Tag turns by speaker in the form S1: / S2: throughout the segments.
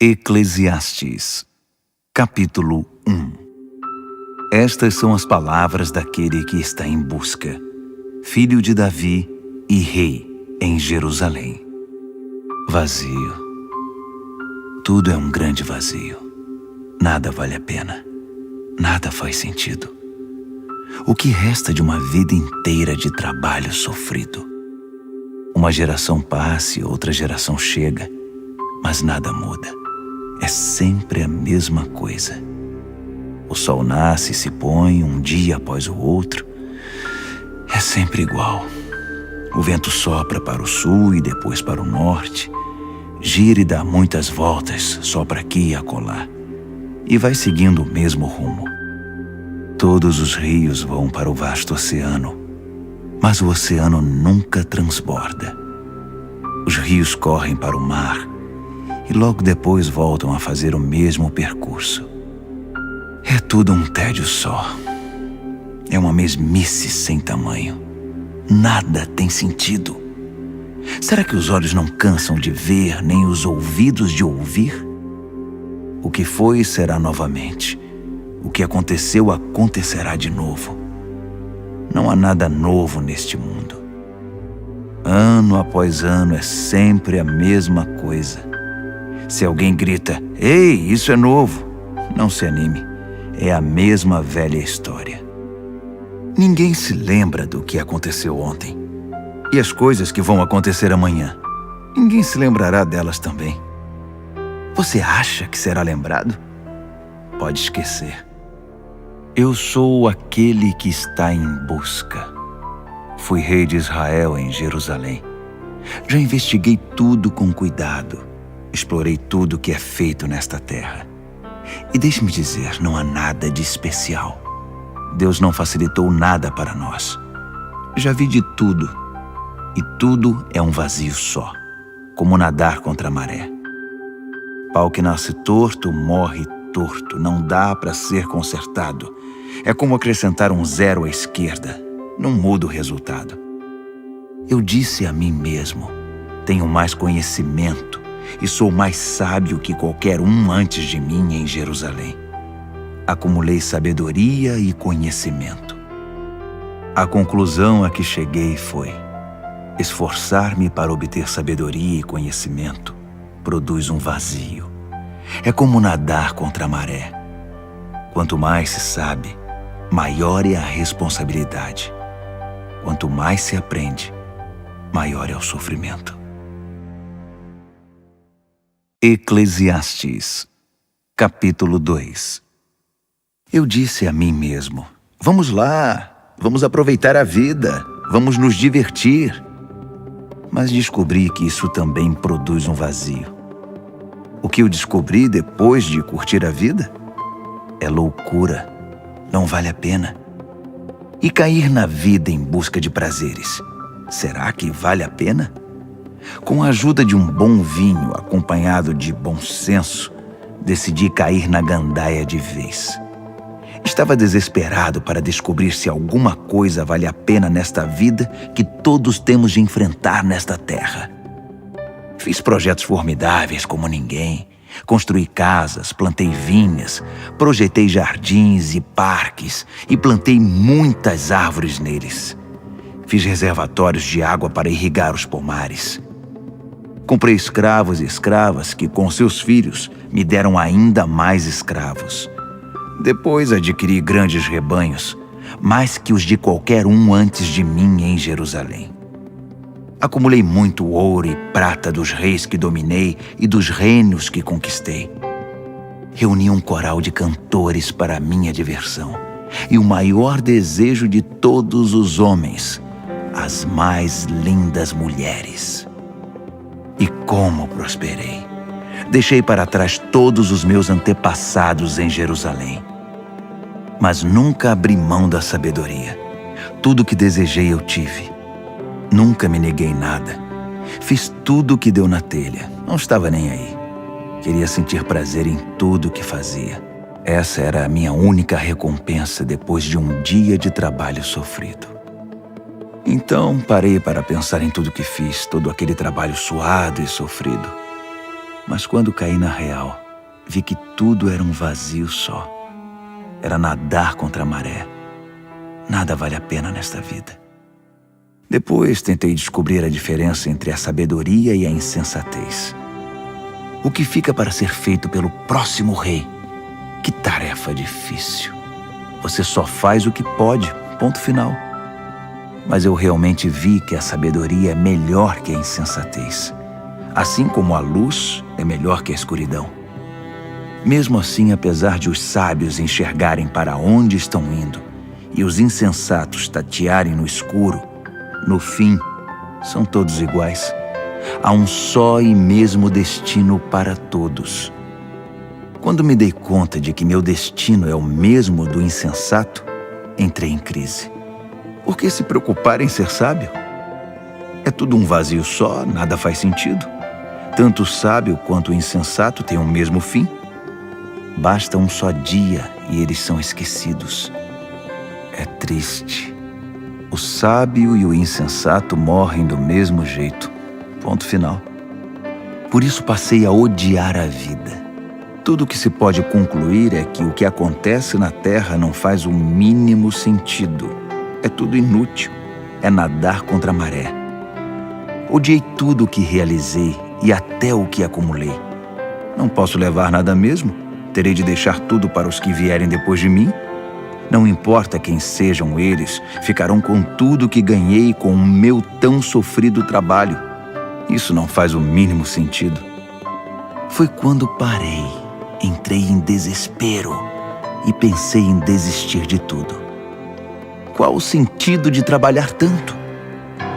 S1: Eclesiastes, capítulo 1. Estas são as palavras daquele que está em busca, filho de Davi e rei em Jerusalém. Vazio. Tudo é um grande vazio. Nada vale a pena. Nada faz sentido. O que resta de uma vida inteira de trabalho sofrido? Uma geração passa e outra geração chega, mas nada muda. É sempre a mesma coisa. O sol nasce e se põe um dia após o outro. É sempre igual. O vento sopra para o sul e depois para o norte. Gira e dá muitas voltas, sopra aqui e acolá. E vai seguindo o mesmo rumo. Todos os rios vão para o vasto oceano, mas o oceano nunca transborda. Os rios correm para o mar e logo depois voltam a fazer o mesmo percurso. É tudo um tédio só. É uma mesmice sem tamanho. Nada tem sentido. Será que os olhos não cansam de ver, nem os ouvidos de ouvir? O que foi, será novamente. O que aconteceu, acontecerá de novo. Não há nada novo neste mundo. Ano após ano é sempre a mesma coisa. Se alguém grita, "Ei, isso é novo!", não se anime. É a mesma velha história. Ninguém se lembra do que aconteceu ontem. E as coisas que vão acontecer amanhã, ninguém se lembrará delas também. Você acha que será lembrado? Pode esquecer. Eu sou aquele que está em busca. Fui rei de Israel em Jerusalém. Já investiguei tudo com cuidado. Explorei tudo que é feito nesta terra. E deixe-me dizer, não há nada de especial. Deus não facilitou nada para nós. Já vi de tudo. E tudo é um vazio só, como nadar contra a maré. Pau que nasce torto, morre torto. Não dá para ser consertado. É como acrescentar um zero à esquerda. Não muda o resultado. Eu disse a mim mesmo, tenho mais conhecimento e sou mais sábio que qualquer um antes de mim em Jerusalém. Acumulei sabedoria e conhecimento. A conclusão a que cheguei foi: esforçar-me para obter sabedoria e conhecimento produz um vazio. É como nadar contra a maré. Quanto mais se sabe, maior é a responsabilidade. Quanto mais se aprende, maior é o sofrimento. Eclesiastes, capítulo 2. Eu disse a mim mesmo, vamos lá, vamos aproveitar a vida, vamos nos divertir. Mas descobri que isso também produz um vazio. O que eu descobri depois de curtir a vida? É loucura, não vale a pena. E cair na vida em busca de prazeres, será que vale a pena? Com a ajuda de um bom vinho acompanhado de bom senso, decidi cair na gandaia de vez. Estava desesperado para descobrir se alguma coisa vale a pena nesta vida que todos temos de enfrentar nesta terra. Fiz projetos formidáveis como ninguém. Construí casas, plantei vinhas, projetei jardins e parques e plantei muitas árvores neles. Fiz reservatórios de água para irrigar os pomares. Comprei escravos e escravas que, com seus filhos, me deram ainda mais escravos. Depois adquiri grandes rebanhos, mais que os de qualquer um antes de mim em Jerusalém. Acumulei muito ouro e prata dos reis que dominei e dos reinos que conquistei. Reuni um coral de cantores para minha diversão e o maior desejo de todos os homens, as mais lindas mulheres. E como prosperei! Deixei para trás todos os meus antepassados em Jerusalém. Mas nunca abri mão da sabedoria. Tudo o que desejei eu tive. Nunca me neguei nada. Fiz tudo o que deu na telha. Não estava nem aí. Queria sentir prazer em tudo o que fazia. Essa era a minha única recompensa depois de um dia de trabalho sofrido. Então parei para pensar em tudo que fiz, todo aquele trabalho suado e sofrido. Mas quando caí na real, vi que tudo era um vazio só. Era nadar contra a maré. Nada vale a pena nesta vida. Depois tentei descobrir a diferença entre a sabedoria e a insensatez. O que fica para ser feito pelo próximo rei? Que tarefa difícil. Você só faz o que pode, ponto final. Mas eu realmente vi que a sabedoria é melhor que a insensatez. Assim como a luz é melhor que a escuridão. Mesmo assim, apesar de os sábios enxergarem para onde estão indo e os insensatos tatearem no escuro, no fim, são todos iguais. Há um só e mesmo destino para todos. Quando me dei conta de que meu destino é o mesmo do insensato, entrei em crise. Por que se preocupar em ser sábio? É tudo um vazio só, nada faz sentido. Tanto o sábio quanto o insensato têm o mesmo fim. Basta um só dia e eles são esquecidos. É triste. O sábio e o insensato morrem do mesmo jeito. Ponto final. Por isso passei a odiar a vida. Tudo o que se pode concluir é que o que acontece na Terra não faz o mínimo sentido. É tudo inútil. É nadar contra a maré. Odiei tudo o que realizei e até o que acumulei. Não posso levar nada mesmo? Terei de deixar tudo para os que vierem depois de mim? Não importa quem sejam eles, ficarão com tudo que ganhei com o meu tão sofrido trabalho. Isso não faz o mínimo sentido. Foi quando parei, entrei em desespero e pensei em desistir de tudo. Qual o sentido de trabalhar tanto?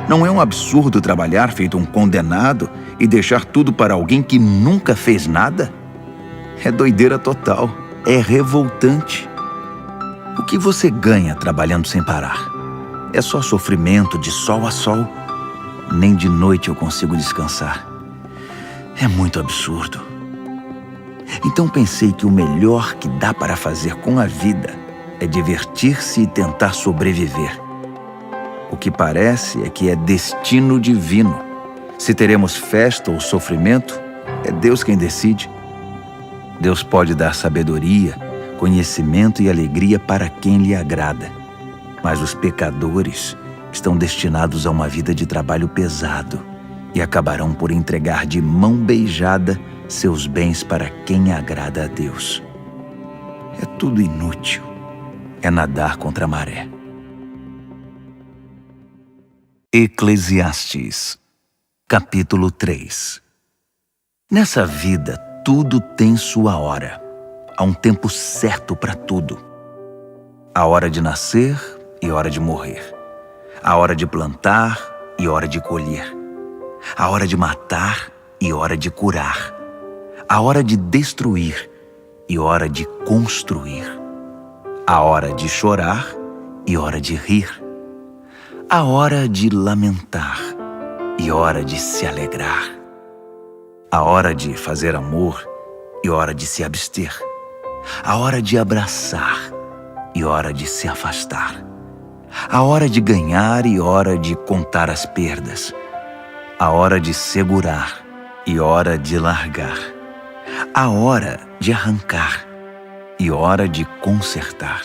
S1: Não é um absurdo trabalhar feito um condenado e deixar tudo para alguém que nunca fez nada? É doideira total, é revoltante. O que você ganha trabalhando sem parar? É só sofrimento de sol a sol. Nem de noite eu consigo descansar. É muito absurdo. Então pensei que o melhor que dá para fazer com a vida é divertir-se e tentar sobreviver. O que parece é que é destino divino. Se teremos festa ou sofrimento, é Deus quem decide. Deus pode dar sabedoria, conhecimento e alegria para quem lhe agrada. Mas os pecadores estão destinados a uma vida de trabalho pesado e acabarão por entregar de mão beijada seus bens para quem agrada a Deus. É tudo inútil. É nadar contra a maré. Eclesiastes, capítulo 3. Nessa vida, tudo tem sua hora. Há um tempo certo para tudo. A hora de nascer e hora de morrer. A hora de plantar e hora de colher. A hora de matar e hora de curar. A hora de destruir e hora de construir. A hora de chorar e hora de rir. A hora de lamentar e hora de se alegrar. A hora de fazer amor e hora de se abster. A hora de abraçar e hora de se afastar. A hora de ganhar e hora de contar as perdas. A hora de segurar e hora de largar. A hora de arrancar e hora de consertar.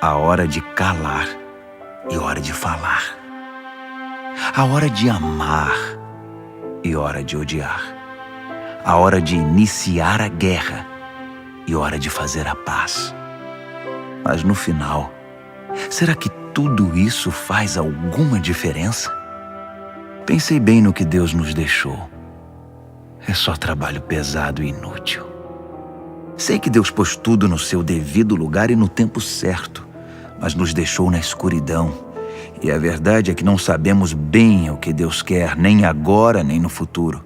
S1: A hora de calar e hora de falar. A hora de amar e hora de odiar. A hora de iniciar a guerra e hora de fazer a paz. Mas no final, será que tudo isso faz alguma diferença? Pensei bem no que Deus nos deixou. É só trabalho pesado e inútil. Sei que Deus pôs tudo no seu devido lugar e no tempo certo, mas nos deixou na escuridão. E a verdade é que não sabemos bem o que Deus quer, nem agora, nem no futuro.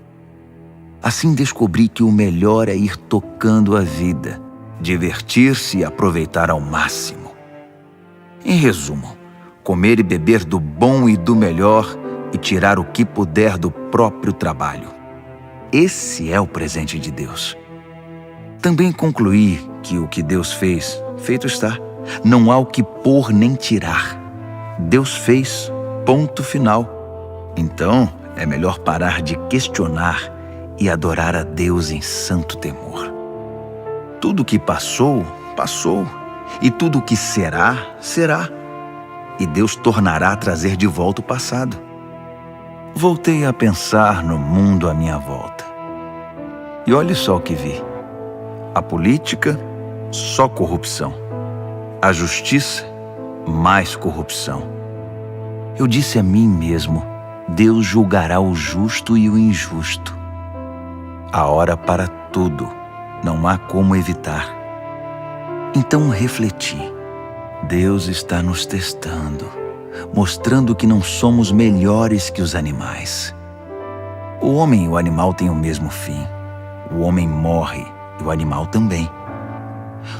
S1: Assim descobri que o melhor é ir tocando a vida, divertir-se e aproveitar ao máximo. Em resumo, comer e beber do bom e do melhor e tirar o que puder do próprio trabalho. Esse é o presente de Deus. Também concluí que o que Deus fez, feito está. Não há o que pôr nem tirar. Deus fez, ponto final. Então, é melhor parar de questionar e adorar a Deus em santo temor. Tudo o que passou, passou, e tudo o que será, será. E Deus tornará a trazer de volta o passado. Voltei a pensar no mundo à minha volta. E olhe só o que vi. A política, só corrupção. A justiça, mais corrupção. Eu disse a mim mesmo, Deus julgará o justo e o injusto. A hora para tudo, não há como evitar. Então refleti, Deus está nos testando, mostrando que não somos melhores que os animais. O homem e o animal têm o mesmo fim. O homem morre e o animal também.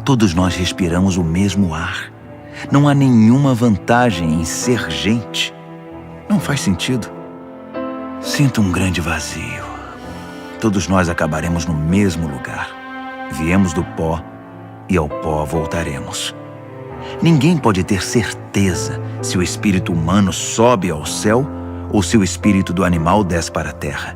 S1: Todos nós respiramos o mesmo ar. Não há nenhuma vantagem em ser gente. Não faz sentido. Sinto um grande vazio. Todos nós acabaremos no mesmo lugar. Viemos do pó e ao pó voltaremos. Ninguém pode ter certeza se o espírito humano sobe ao céu ou se o espírito do animal desce para a terra.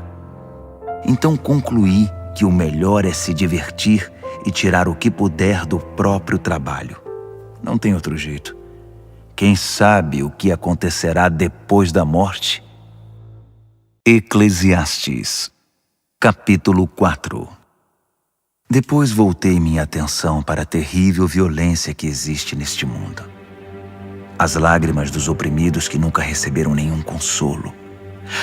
S1: Então concluí que o melhor é se divertir e tirar o que puder do próprio trabalho. Não tem outro jeito. Quem sabe o que acontecerá depois da morte? Eclesiastes, capítulo 4. Depois voltei minha atenção para a terrível violência que existe neste mundo. As lágrimas dos oprimidos que nunca receberam nenhum consolo.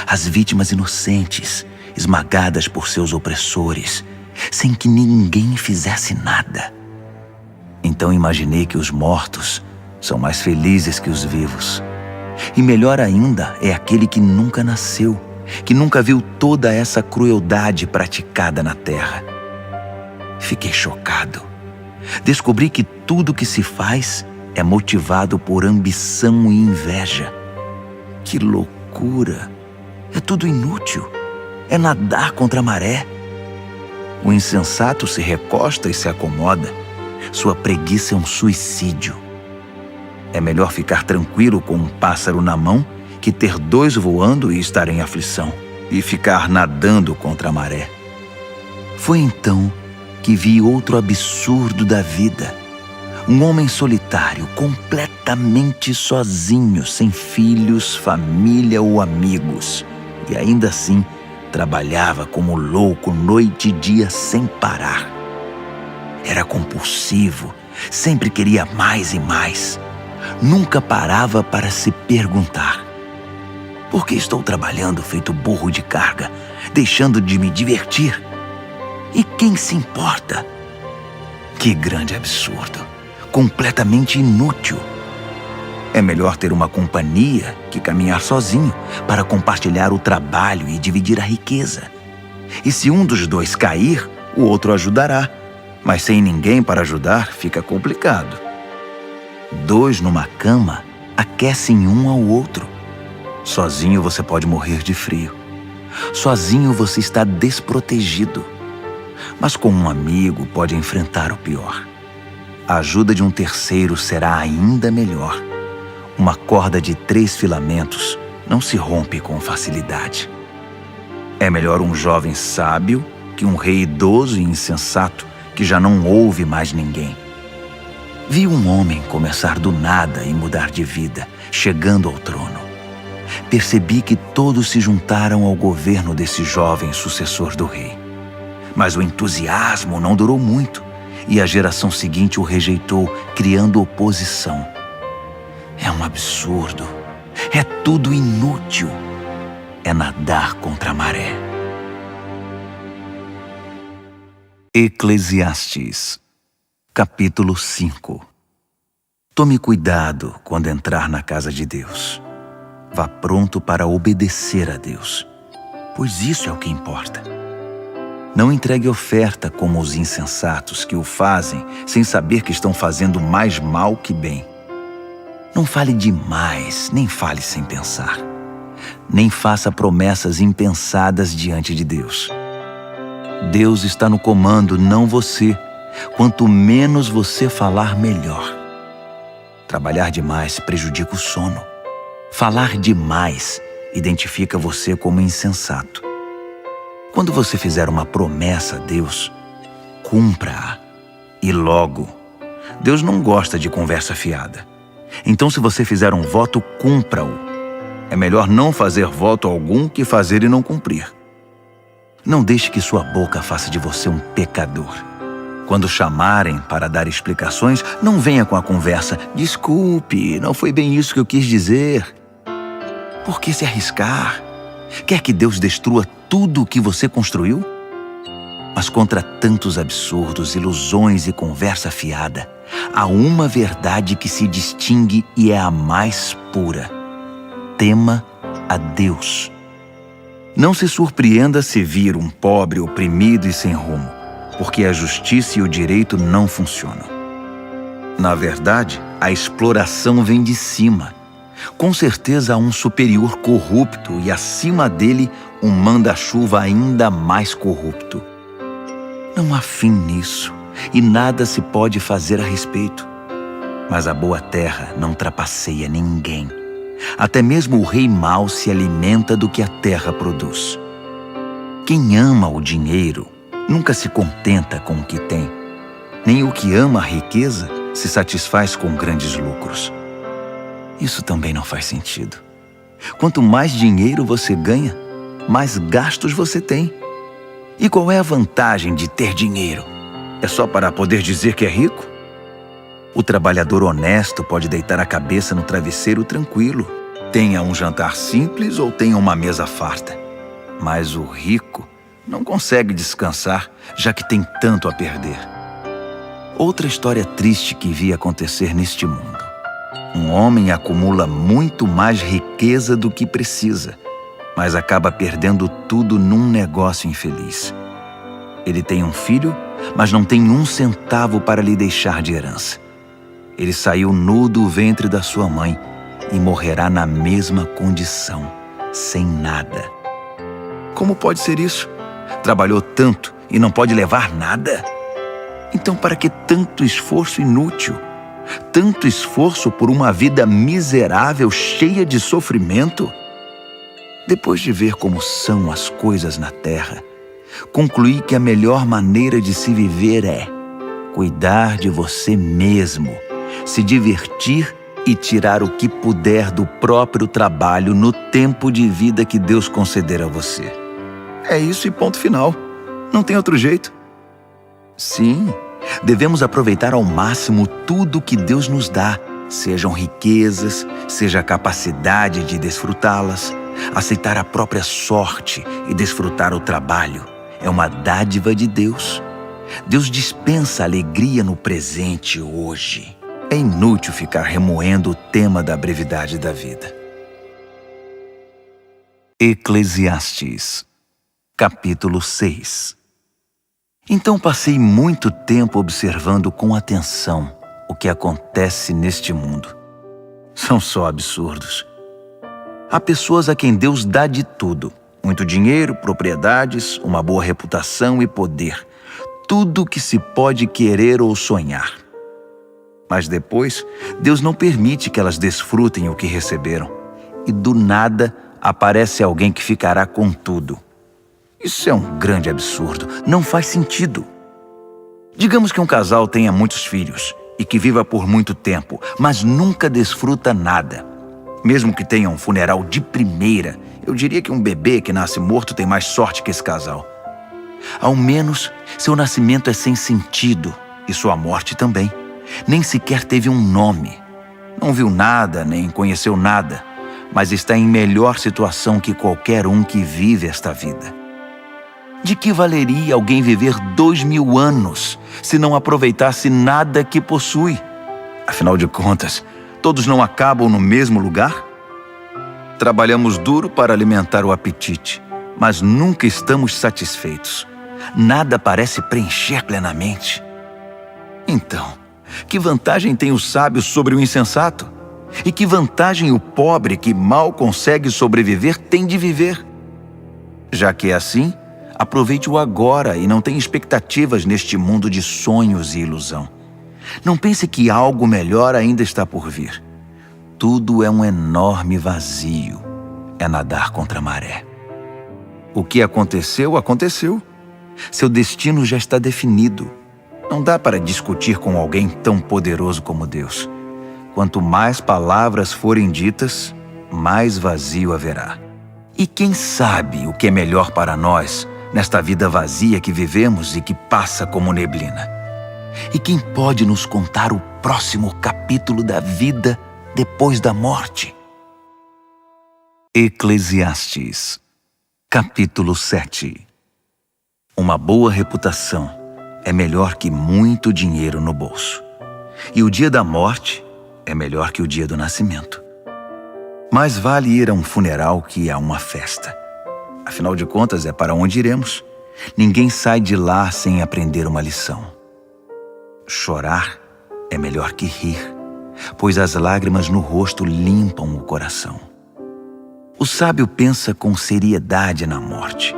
S1: As vítimas inocentes, esmagadas por seus opressores, sem que ninguém fizesse nada. Então imaginei que os mortos são mais felizes que os vivos. E melhor ainda é aquele que nunca nasceu, que nunca viu toda essa crueldade praticada na terra. Fiquei chocado. Descobri que tudo que se faz é motivado por ambição e inveja. Que loucura! É tudo inútil. É nadar contra a maré. O insensato se recosta e se acomoda. Sua preguiça é um suicídio. É melhor ficar tranquilo com um pássaro na mão que ter dois voando e estar em aflição, e ficar nadando contra a maré. Foi então que vi outro absurdo da vida. Um homem solitário, completamente sozinho, sem filhos, família ou amigos. E ainda assim, trabalhava como louco noite e dia sem parar. Era compulsivo, sempre queria mais e mais. Nunca parava para se perguntar: por que estou trabalhando feito burro de carga, deixando de me divertir? E quem se importa? Que grande absurdo, completamente inútil. É melhor ter uma companhia que caminhar sozinho para compartilhar o trabalho e dividir a riqueza. E se um dos dois cair, o outro ajudará. Mas sem ninguém para ajudar, fica complicado. Dois numa cama aquecem um ao outro. Sozinho você pode morrer de frio. Sozinho você está desprotegido. Mas com um amigo pode enfrentar o pior. A ajuda de um terceiro será ainda melhor. Uma corda de 3 filamentos não se rompe com facilidade. É melhor um jovem sábio que um rei idoso e insensato que já não ouve mais ninguém. Vi um homem começar do nada e mudar de vida, chegando ao trono. Percebi que todos se juntaram ao governo desse jovem sucessor do rei. Mas o entusiasmo não durou muito e a geração seguinte o rejeitou, criando oposição. É um absurdo. É tudo inútil. É nadar contra a maré. Eclesiastes, capítulo 5. Tome cuidado quando entrar na casa de Deus. Vá pronto para obedecer a Deus, pois isso é o que importa. Não entregue oferta como os insensatos que o fazem sem saber que estão fazendo mais mal que bem. Não fale demais, nem fale sem pensar. Nem faça promessas impensadas diante de Deus. Deus está no comando, não você. Quanto menos você falar, melhor. Trabalhar demais prejudica o sono. Falar demais identifica você como insensato. Quando você fizer uma promessa a Deus, cumpra-a. E logo. Deus não gosta de conversa fiada. Então, se você fizer um voto, cumpra-o. É melhor não fazer voto algum que fazer e não cumprir. Não deixe que sua boca faça de você um pecador. Quando chamarem para dar explicações, não venha com a conversa: desculpe, não foi bem isso que eu quis dizer. Por que se arriscar? Quer que Deus destrua tudo o que você construiu? Mas contra tantos absurdos, ilusões e conversa fiada, há uma verdade que se distingue e é a mais pura. Tema a Deus. Não se surpreenda se vir um pobre oprimido e sem rumo, porque a justiça e o direito não funcionam. Na verdade, a exploração vem de cima. Com certeza há um superior corrupto e acima dele um manda-chuva ainda mais corrupto. Não há fim nisso e nada se pode fazer a respeito. Mas a boa terra não trapaceia ninguém. Até mesmo o rei mau se alimenta do que a terra produz. Quem ama o dinheiro nunca se contenta com o que tem. Nem o que ama a riqueza se satisfaz com grandes lucros. Isso também não faz sentido. Quanto mais dinheiro você ganha, mais gastos você tem. E qual é a vantagem de ter dinheiro? É só para poder dizer que é rico? O trabalhador honesto pode deitar a cabeça no travesseiro tranquilo, tenha um jantar simples ou tenha uma mesa farta. Mas o rico não consegue descansar, já que tem tanto a perder. Outra história triste que vi acontecer neste mundo. Um homem acumula muito mais riqueza do que precisa, mas acaba perdendo tudo num negócio infeliz. Ele tem um filho, mas não tem um centavo para lhe deixar de herança. Ele saiu nu do ventre da sua mãe e morrerá na mesma condição, sem nada. Como pode ser isso? Trabalhou tanto e não pode levar nada? Então, para que tanto esforço inútil? Tanto esforço por uma vida miserável, cheia de sofrimento? Depois de ver como são as coisas na terra, concluí que a melhor maneira de se viver é cuidar de você mesmo, se divertir e tirar o que puder do próprio trabalho no tempo de vida que Deus conceder a você. É isso e ponto final. Não tem outro jeito. Sim, devemos aproveitar ao máximo tudo que Deus nos dá, sejam riquezas, seja a capacidade de desfrutá-las. Aceitar a própria sorte e desfrutar o trabalho é uma dádiva de Deus. Deus dispensa alegria no presente hoje. É inútil ficar remoendo o tema da brevidade da vida. Eclesiastes, capítulo 6. Então passei muito tempo observando com atenção o que acontece neste mundo. São só absurdos. Há pessoas a quem Deus dá de tudo: muito dinheiro, propriedades, uma boa reputação e poder. Tudo que se pode querer ou sonhar. Mas depois, Deus não permite que elas desfrutem o que receberam. E do nada, aparece alguém que ficará com tudo. Isso é um grande absurdo. Não faz sentido. Digamos que um casal tenha muitos filhos e que viva por muito tempo, mas nunca desfruta nada. Mesmo que tenha um funeral de primeira, eu diria que um bebê que nasce morto tem mais sorte que esse casal. Ao menos, seu nascimento é sem sentido e sua morte também. Nem sequer teve um nome. Não viu nada, nem conheceu nada, mas está em melhor situação que qualquer um que vive esta vida. De que valeria alguém viver 2000 anos se não aproveitasse nada que possui? Afinal de contas, todos não acabam no mesmo lugar? Trabalhamos duro para alimentar o apetite, mas nunca estamos satisfeitos. Nada parece preencher plenamente. Então, que vantagem tem o sábio sobre o insensato? E que vantagem o pobre que mal consegue sobreviver tem de viver? Já que é assim, aproveite o agora e não tenha expectativas neste mundo de sonhos e ilusão. Não pense que algo melhor ainda está por vir. Tudo é um enorme vazio. É nadar contra a maré. O que aconteceu, aconteceu. Seu destino já está definido. Não dá para discutir com alguém tão poderoso como Deus. Quanto mais palavras forem ditas, mais vazio haverá. E quem sabe o que é melhor para nós nesta vida vazia que vivemos e que passa como neblina? E quem pode nos contar o próximo capítulo da vida depois da morte? Eclesiastes, capítulo 7. Uma boa reputação é melhor que muito dinheiro no bolso. E o dia da morte é melhor que o dia do nascimento. Mais vale ir a um funeral que a uma festa. Afinal de contas, é para onde iremos. Ninguém sai de lá sem aprender uma lição. Chorar é melhor que rir, pois as lágrimas no rosto limpam o coração. O sábio pensa com seriedade na morte,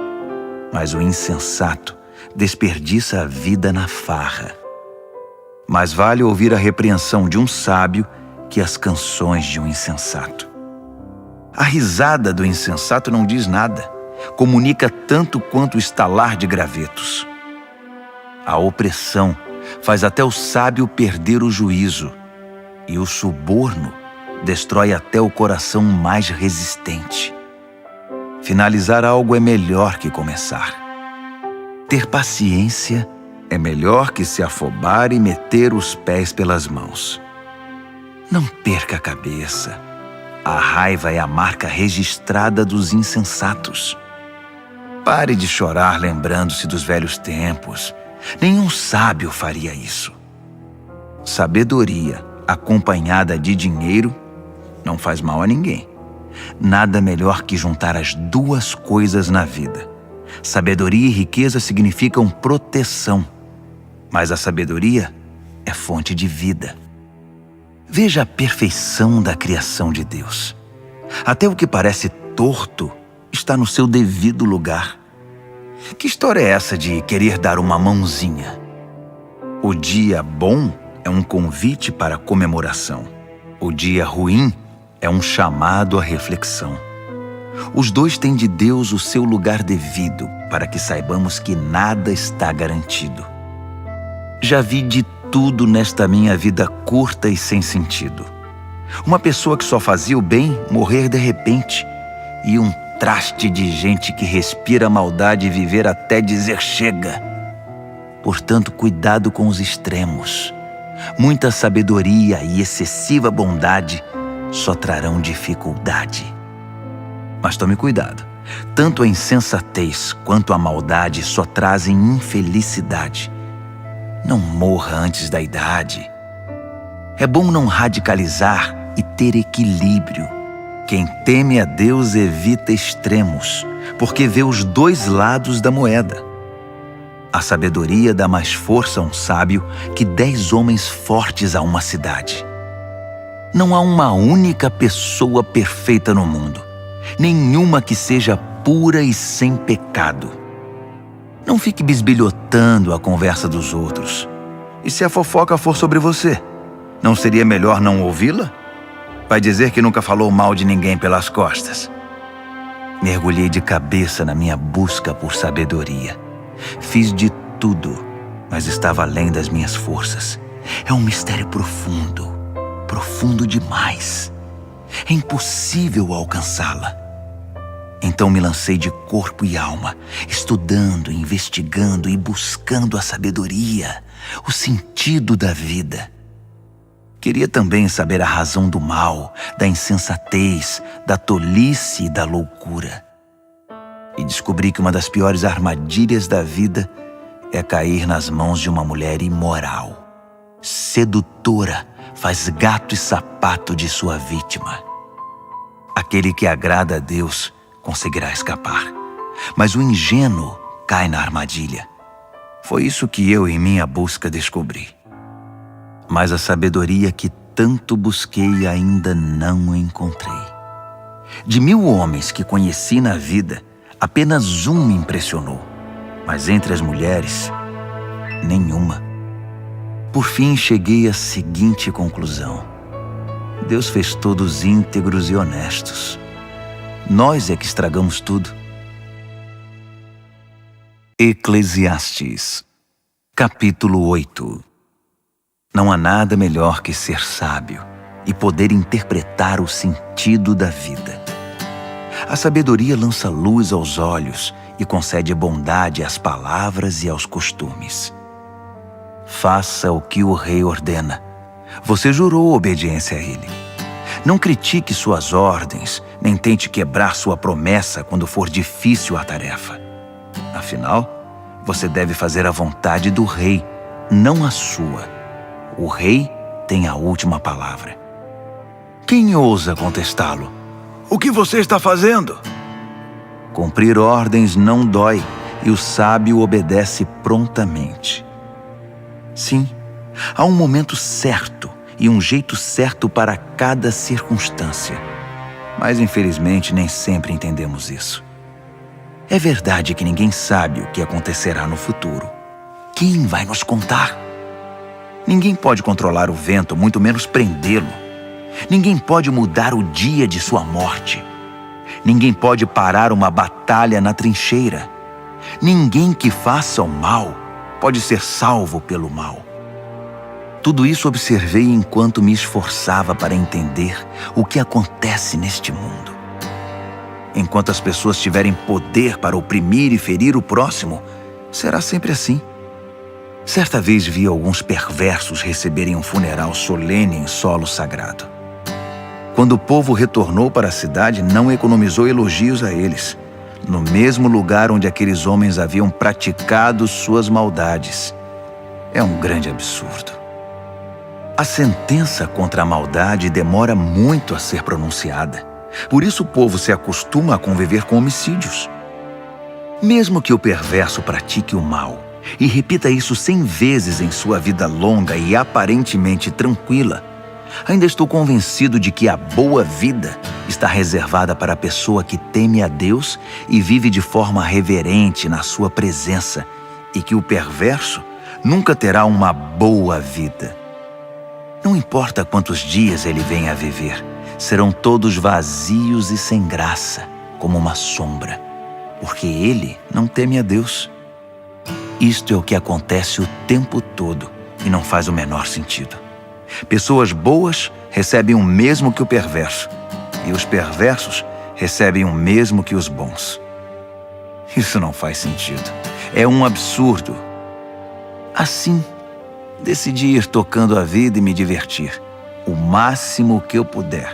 S1: mas o insensato desperdiça a vida na farra. Mais vale ouvir a repreensão de um sábio que as canções de um insensato. A risada do insensato não diz nada, comunica tanto quanto o estalar de gravetos. A opressão faz até o sábio perder o juízo, e o suborno destrói até o coração mais resistente. Finalizar algo é melhor que começar. Ter paciência é melhor que se afobar e meter os pés pelas mãos. Não perca a cabeça. A raiva é a marca registrada dos insensatos. Pare de chorar lembrando-se dos velhos tempos. Nenhum sábio faria isso. Sabedoria acompanhada de dinheiro não faz mal a ninguém. Nada melhor que juntar as duas coisas na vida. Sabedoria e riqueza significam proteção, mas a sabedoria é fonte de vida. Veja a perfeição da criação de Deus. Até o que parece torto está no seu devido lugar. Que história é essa de querer dar uma mãozinha? O dia bom é um convite para comemoração. O dia ruim é um chamado à reflexão. Os dois têm de Deus o seu lugar devido, para que saibamos que nada está garantido. Já vi de tudo nesta minha vida curta e sem sentido. Uma pessoa que só fazia o bem morrer de repente, e um traste de gente que respira maldade e viver até dizer chega. Portanto, cuidado com os extremos. Muita sabedoria e excessiva bondade só trarão dificuldade. Mas tome cuidado. Tanto a insensatez quanto a maldade só trazem infelicidade. Não morra antes da idade. É bom não radicalizar e ter equilíbrio. Quem teme a Deus evita extremos, porque vê os dois lados da moeda. A sabedoria dá mais força a um sábio que 10 homens fortes a uma cidade. Não há uma única pessoa perfeita no mundo. Nenhuma que seja pura e sem pecado. Não fique bisbilhotando a conversa dos outros. E se a fofoca for sobre você, não seria melhor não ouvi-la? Vai dizer que nunca falou mal de ninguém pelas costas. Mergulhei de cabeça na minha busca por sabedoria. Fiz de tudo, mas estava além das minhas forças. É um mistério profundo, profundo demais. É impossível alcançá-la. Então me lancei de corpo e alma, estudando, investigando e buscando a sabedoria, o sentido da vida. Queria também saber a razão do mal, da insensatez, da tolice e da loucura. E descobri que uma das piores armadilhas da vida é cair nas mãos de uma mulher imoral. Sedutora, faz gato e sapato de sua vítima. Aquele que agrada a Deus conseguirá escapar, mas o ingênuo cai na armadilha. Foi isso que eu, em minha busca, descobri. Mas a sabedoria que tanto busquei ainda não encontrei. De 1000 homens que conheci na vida, apenas um me impressionou, mas entre as mulheres, nenhuma. Por fim, cheguei à seguinte conclusão: Deus fez todos íntegros e honestos. Nós é que estragamos tudo. Eclesiastes, capítulo 8. Não há nada melhor que ser sábio e poder interpretar o sentido da vida. A sabedoria lança luz aos olhos e concede bondade às palavras e aos costumes. Faça o que o rei ordena. Você jurou obediência a ele. Não critique suas ordens, nem tente quebrar sua promessa quando for difícil a tarefa. Afinal, você deve fazer a vontade do rei, não a sua. O rei tem a última palavra. Quem ousa contestá-lo? O que você está fazendo? Cumprir ordens não dói e o sábio obedece prontamente. Sim, há um momento certo e um jeito certo para cada circunstância. Mas infelizmente nem sempre entendemos isso. É verdade que ninguém sabe o que acontecerá no futuro. Quem vai nos contar? Ninguém pode controlar o vento, muito menos prendê-lo. Ninguém pode mudar o dia de sua morte. Ninguém pode parar uma batalha na trincheira. Ninguém que faça o mal pode ser salvo pelo mal. Tudo isso observei enquanto me esforçava para entender o que acontece neste mundo. Enquanto as pessoas tiverem poder para oprimir e ferir o próximo, será sempre assim. Certa vez vi alguns perversos receberem um funeral solene em solo sagrado. Quando o povo retornou para a cidade, não economizou elogios a eles, no mesmo lugar onde aqueles homens haviam praticado suas maldades. É um grande absurdo. A sentença contra a maldade demora muito a ser pronunciada. Por isso o povo se acostuma a conviver com homicídios. Mesmo que o perverso pratique o mal e repita isso 100 vezes em sua vida longa e aparentemente tranquila, ainda estou convencido de que a boa vida está reservada para a pessoa que teme a Deus e vive de forma reverente na sua presença, e que o perverso nunca terá uma boa vida. Não importa quantos dias ele venha a viver, serão todos vazios e sem graça, como uma sombra, porque ele não teme a Deus. Isto é o que acontece o tempo todo e não faz o menor sentido. Pessoas boas recebem o mesmo que o perverso, e os perversos recebem o mesmo que os bons. Isso não faz sentido. É um absurdo. Assim, decidi ir tocando a vida e me divertir, o máximo que eu puder.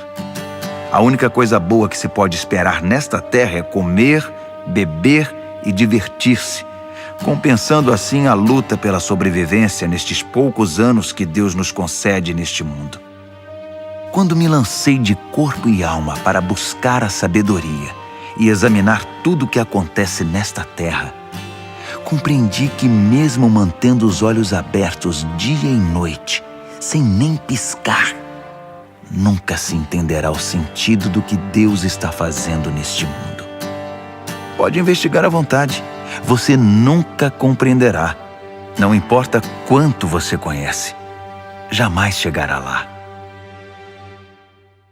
S1: A única coisa boa que se pode esperar nesta terra é comer, beber e divertir-se, compensando assim a luta pela sobrevivência nestes poucos anos que Deus nos concede neste mundo. Quando me lancei de corpo e alma para buscar a sabedoria e examinar tudo o que acontece nesta terra, compreendi que mesmo mantendo os olhos abertos dia e noite, sem nem piscar, nunca se entenderá o sentido do que Deus está fazendo neste mundo. Pode investigar à vontade. Você nunca compreenderá. Não importa quanto você conhece, jamais chegará lá.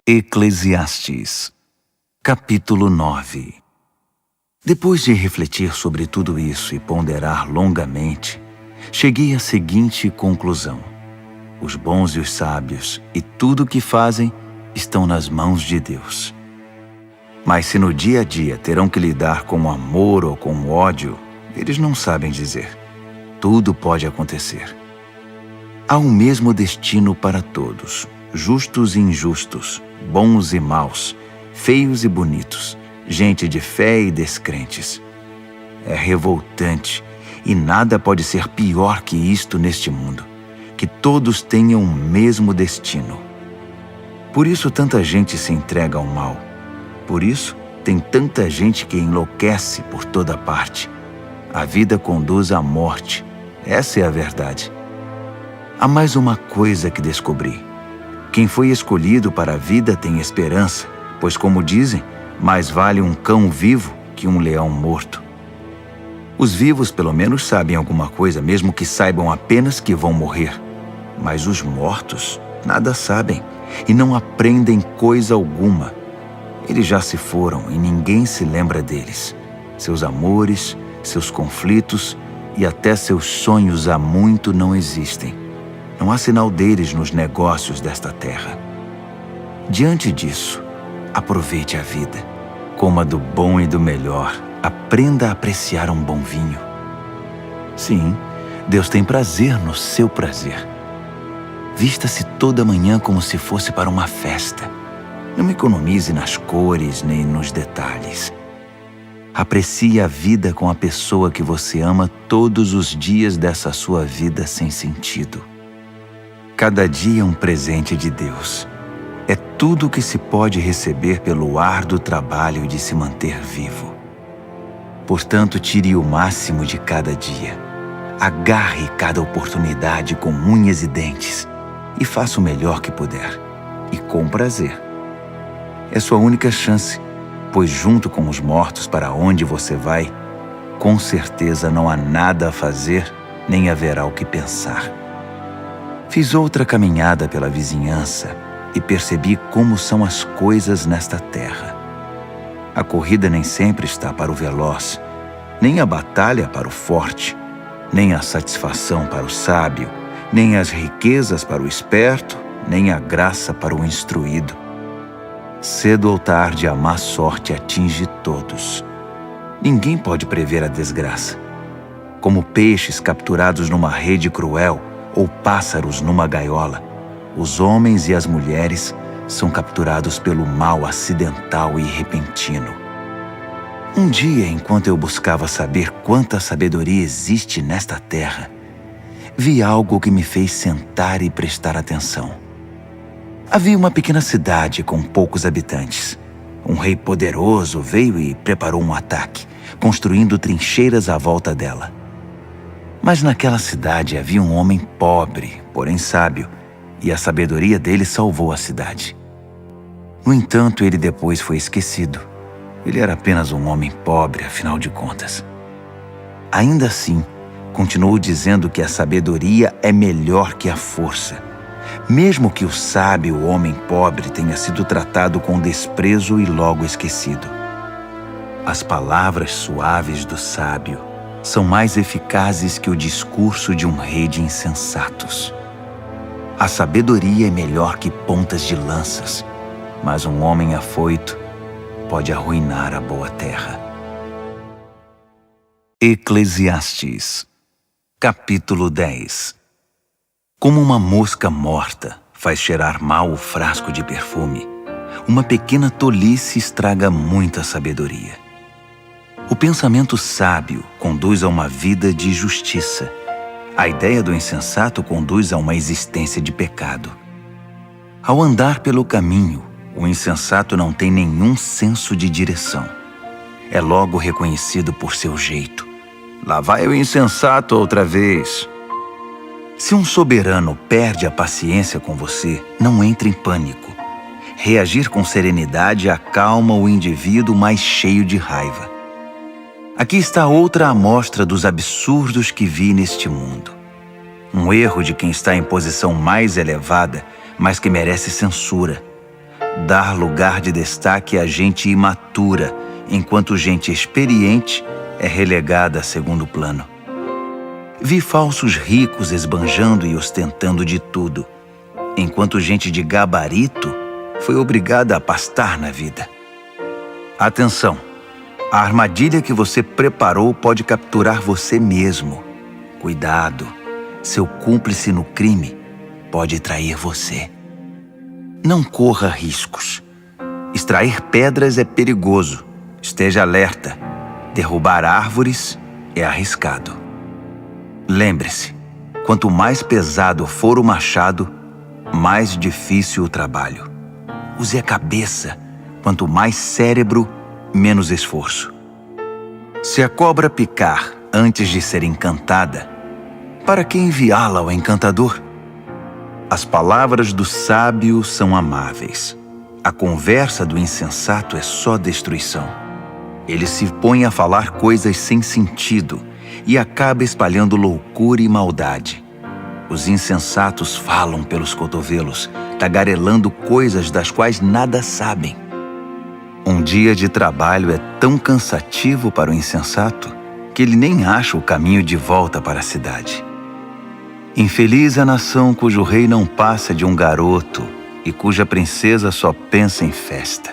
S1: Eclesiastes, capítulo 9. Depois de refletir sobre tudo isso e ponderar longamente, cheguei à seguinte conclusão: os bons e os sábios e tudo o que fazem estão nas mãos de Deus. Mas se no dia a dia terão que lidar com o amor ou com o ódio, eles não sabem dizer. Tudo pode acontecer. Há um mesmo destino para todos, justos e injustos, bons e maus, feios e bonitos, gente de fé e descrentes. É revoltante e nada pode ser pior que isto neste mundo, que todos tenham o mesmo destino. Por isso tanta gente se entrega ao mal. Por isso tem tanta gente que enlouquece por toda parte. A vida conduz à morte. Essa é a verdade. Há mais uma coisa que descobri. Quem foi escolhido para a vida tem esperança, pois, como dizem, mais vale um cão vivo que um leão morto. Os vivos pelo menos sabem alguma coisa, mesmo que saibam apenas que vão morrer. Mas os mortos nada sabem e não aprendem coisa alguma. Eles já se foram e ninguém se lembra deles. Seus amores, seus conflitos e até seus sonhos há muito não existem. Não há sinal deles nos negócios desta terra. Diante disso, aproveite a vida. Coma do bom e do melhor. Aprenda a apreciar um bom vinho. Sim, Deus tem prazer no seu prazer. Vista-se toda manhã como se fosse para uma festa. Não economize nas cores nem nos detalhes. Aprecie a vida com a pessoa que você ama todos os dias dessa sua vida sem sentido. Cada dia é um presente de Deus. É tudo o que se pode receber pelo árduo trabalho de se manter vivo. Portanto, tire o máximo de cada dia. Agarre cada oportunidade com unhas e dentes e faça o melhor que puder, e com prazer. É sua única chance, pois junto com os mortos para onde você vai, com certeza não há nada a fazer, nem haverá o que pensar. Fiz outra caminhada pela vizinhança e percebi como são as coisas nesta terra. A corrida nem sempre está para o veloz, nem a batalha para o forte, nem a satisfação para o sábio, nem as riquezas para o esperto, nem a graça para o instruído. Cedo ou tarde a má sorte atinge todos. Ninguém pode prever a desgraça. Como peixes capturados numa rede cruel ou pássaros numa gaiola, os homens e as mulheres são capturados pelo mal acidental e repentino. Um dia, enquanto eu buscava saber quanta sabedoria existe nesta terra, vi algo que me fez sentar e prestar atenção. Havia uma pequena cidade com poucos habitantes. Um rei poderoso veio e preparou um ataque, construindo trincheiras à volta dela. Mas naquela cidade havia um homem pobre, porém sábio, e a sabedoria dele salvou a cidade. No entanto, ele depois foi esquecido. Ele era apenas um homem pobre, afinal de contas. Ainda assim, continuou dizendo que a sabedoria é melhor que a força, mesmo que o sábio homem pobre tenha sido tratado com desprezo e logo esquecido. As palavras suaves do sábio são mais eficazes que o discurso de um rei de insensatos. A sabedoria é melhor que pontas de lanças, mas um homem afoito pode arruinar a boa terra. Eclesiastes, capítulo 10. Como uma mosca morta faz cheirar mal o frasco de perfume, uma pequena tolice estraga muita sabedoria. O pensamento sábio conduz a uma vida de justiça. A ideia do insensato conduz a uma existência de pecado. Ao andar pelo caminho, o insensato não tem nenhum senso de direção. É logo reconhecido por seu jeito. Lá vai o insensato outra vez. Se um soberano perde a paciência com você, não entre em pânico. Reagir com serenidade acalma o indivíduo mais cheio de raiva. Aqui está outra amostra dos absurdos que vi neste mundo. Um erro de quem está em posição mais elevada, mas que merece censura. Dar lugar de destaque a gente imatura, enquanto gente experiente é relegada a segundo plano. Vi falsos ricos esbanjando e ostentando de tudo, enquanto gente de gabarito foi obrigada a pastar na vida. Atenção! A armadilha que você preparou pode capturar você mesmo. Cuidado! Seu cúmplice no crime pode trair você. Não corra riscos. Extrair pedras é perigoso. Esteja alerta. Derrubar árvores é arriscado. Lembre-se, quanto mais pesado for o machado, mais difícil o trabalho. Use a cabeça. Quanto mais cérebro, menos esforço. Se a cobra picar antes de ser encantada, para que enviá-la ao encantador? As palavras do sábio são amáveis. A conversa do insensato é só destruição. Ele se põe a falar coisas sem sentido e acaba espalhando loucura e maldade. Os insensatos falam pelos cotovelos, tagarelando coisas das quais nada sabem. Um dia de trabalho é tão cansativo para o insensato porque ele nem acha o caminho de volta para a cidade. Infeliz a nação cujo rei não passa de um garoto e cuja princesa só pensa em festa.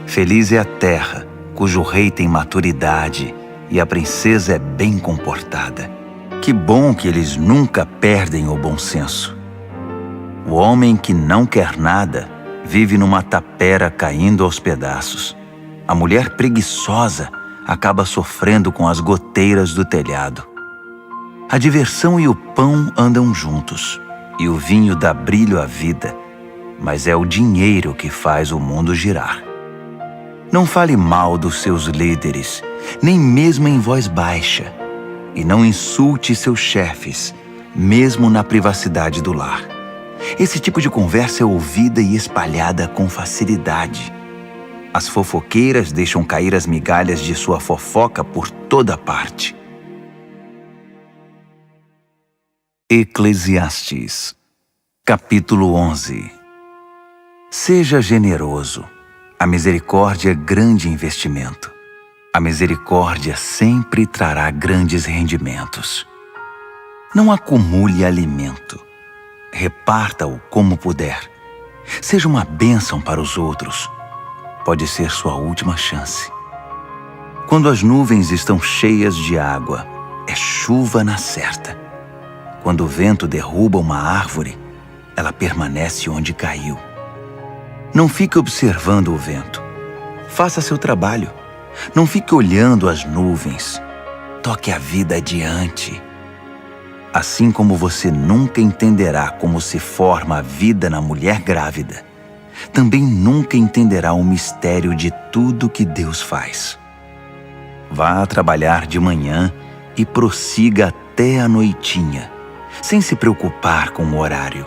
S1: Feliz é a terra cujo rei tem maturidade e a princesa é bem comportada. Que bom que eles nunca perdem o bom senso. O homem que não quer nada vive numa tapera caindo aos pedaços. A mulher preguiçosa acaba sofrendo com as goteiras do telhado. A diversão e o pão andam juntos, e o vinho dá brilho à vida, mas é o dinheiro que faz o mundo girar. Não fale mal dos seus líderes, nem mesmo em voz baixa, e não insulte seus chefes, mesmo na privacidade do lar. Esse tipo de conversa é ouvida e espalhada com facilidade. As fofoqueiras deixam cair as migalhas de sua fofoca por toda parte. Eclesiastes, capítulo 11. Seja generoso. A misericórdia é grande investimento. A misericórdia sempre trará grandes rendimentos. Não acumule alimento. Reparta-o como puder. Seja uma bênção para os outros. Pode ser sua última chance. Quando as nuvens estão cheias de água, é chuva na certa. Quando o vento derruba uma árvore, ela permanece onde caiu. Não fique observando o vento. Faça seu trabalho. Não fique olhando as nuvens. Toque a vida adiante. Assim como você nunca entenderá como se forma a vida na mulher grávida, também nunca entenderá o mistério de tudo que Deus faz. Vá trabalhar de manhã e prossiga até a noitinha, sem se preocupar com o horário.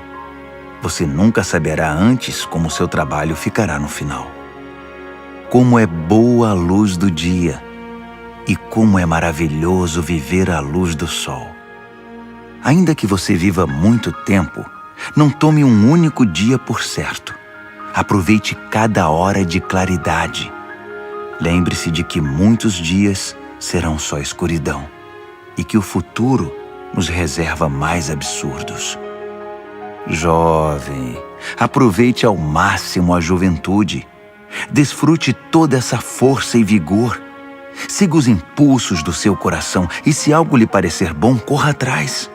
S1: Você nunca saberá antes como seu trabalho ficará no final. Como é boa a luz do dia e como é maravilhoso viver à luz do sol. Ainda que você viva muito tempo, não tome um único dia por certo. Aproveite cada hora de claridade. Lembre-se de que muitos dias serão só escuridão e que o futuro nos reserva mais absurdos. Jovem, aproveite ao máximo a juventude. Desfrute toda essa força e vigor. Siga os impulsos do seu coração e, se algo lhe parecer bom, corra atrás.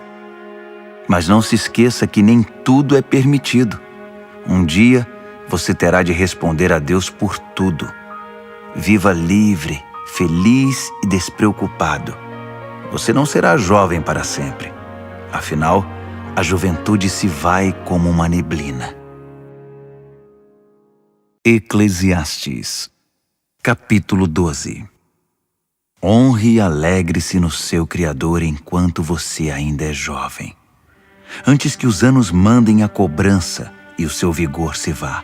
S1: Mas não se esqueça que nem tudo é permitido. Um dia, você terá de responder a Deus por tudo. Viva livre, feliz e despreocupado. Você não será jovem para sempre. Afinal, a juventude se vai como uma neblina. Eclesiastes, capítulo 12. Honre e alegre-se no seu Criador enquanto você ainda é jovem, antes que os anos mandem a cobrança e o seu vigor se vá,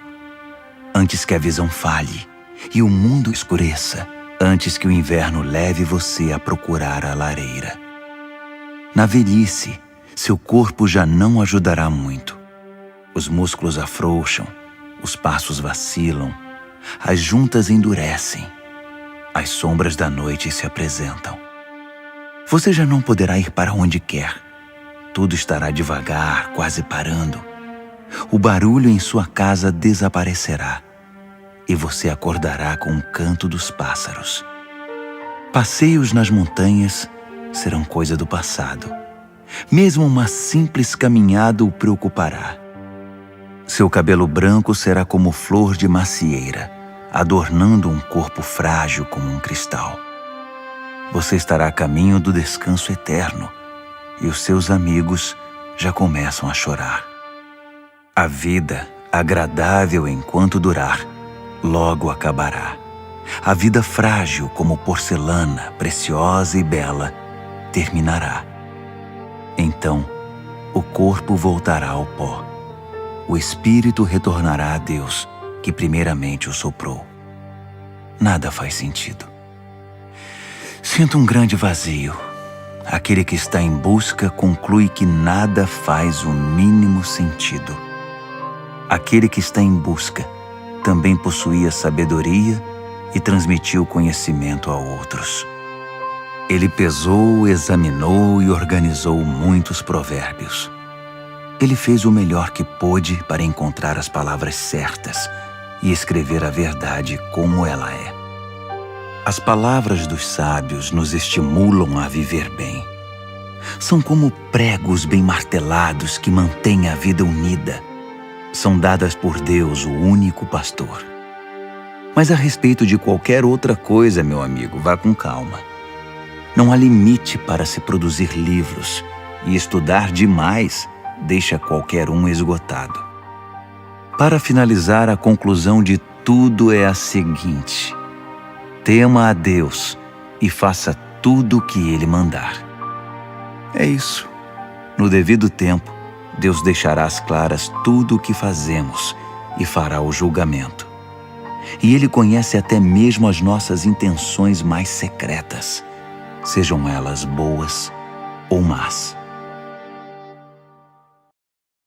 S1: antes que a visão falhe e o mundo escureça, antes que o inverno leve você a procurar a lareira. Na velhice, seu corpo já não ajudará muito. Os músculos afrouxam, os passos vacilam, as juntas endurecem, as sombras da noite se apresentam. Você já não poderá ir para onde quer. Tudo estará devagar, quase parando. O barulho em sua casa desaparecerá e você acordará com o canto dos pássaros. Passeios nas montanhas serão coisa do passado. Mesmo uma simples caminhada o preocupará. Seu cabelo branco será como flor de macieira, adornando um corpo frágil como um cristal. Você estará a caminho do descanso eterno e os seus amigos já começam a chorar. A vida, agradável enquanto durar, logo acabará. A vida frágil como porcelana, preciosa e bela, terminará. Então, o corpo voltará ao pó. O espírito retornará a Deus, que primeiramente o soprou. Nada faz sentido. Sinto um grande vazio. Aquele que está em busca conclui que nada faz o mínimo sentido. Aquele que está em busca também possuía sabedoria e transmitiu conhecimento a outros. Ele pesou, examinou e organizou muitos provérbios. Ele fez o melhor que pôde para encontrar as palavras certas e escrever a verdade como ela é. As palavras dos sábios nos estimulam a viver bem. São como pregos bem martelados que mantêm a vida unida. São dadas por Deus, o único pastor. Mas a respeito de qualquer outra coisa, meu amigo, vá com calma. Não há limite para se produzir livros, e estudar demais deixa qualquer um esgotado. Para finalizar, a conclusão de tudo é a seguinte: tema a Deus e faça tudo o que Ele mandar. É isso. No devido tempo, Deus deixará às claras tudo o que fazemos e fará o julgamento. E Ele conhece até mesmo as nossas intenções mais secretas, sejam elas boas ou más.